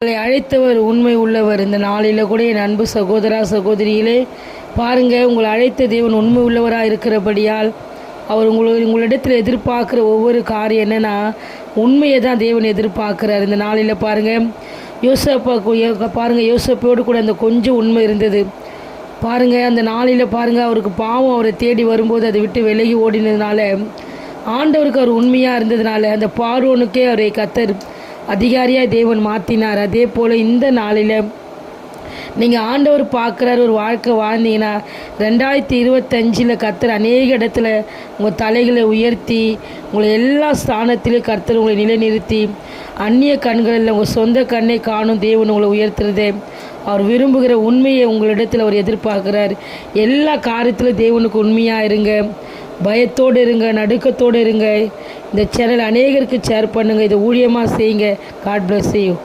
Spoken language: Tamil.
உங்களை அழைத்தவர் உண்மை உள்ளவர். இந்த நாளில் கூட என் அன்பு சகோதரா சகோதரிகளே பாருங்கள், உங்களை அழைத்த தேவன் உண்மை உள்ளவராக இருக்கிறபடியால் அவர் உங்களிடத்தில் எதிர்பார்க்குற ஒவ்வொரு காரியம் என்னென்னா உண்மையை தான் தேவன் எதிர்பார்க்குறார். இந்த நாளில் பாருங்கள், யோசப்போடு கூட அந்த கொஞ்சம் உண்மை இருந்தது பாருங்கள். அந்த நாளில் பாருங்கள், அவருக்கு பாவம் அவரை தேடி வரும்போது அதை விட்டு விலகி ஓடினதுனால ஆண்டவருக்கு அவர் உண்மையாக இருந்ததுனால அந்த பார்வோனுக்கே அவரை கத்தர் அதிகாரியாக தேவன் மாற்றினார். அதே போல் இந்த நாளில் நீங்கள் ஆண்டவர் பார்க்குறாரு ஒரு வாழ்க்கை வாழ்ந்தீங்கன்னா 2025 கர்த்தர் அநேக இடத்துல உங்கள் தலைகளை உயர்த்தி உங்களை எல்லா ஸ்தானத்திலையும் கர்த்தர் உங்களை நிலைநிறுத்தி அந்நிய கண்களில் உங்கள் சொந்த கண்ணை காணும் தேவன் உங்களை உயர்த்துறது அவர் விரும்புகிற உண்மையை உங்களிடத்தில் அவர் எதிர்பார்க்குறார். எல்லா காரியத்திலும் தேவனுக்கு உண்மையாக இருங்க, பயத்தோடு இருங்க, நடுக்கத்தோடு இருங்க. இந்த சேனல் அநேகருக்கு ஷேர் பண்ணுங்கள், இதை ஊழியமாக செய்யுங்க. God bless you.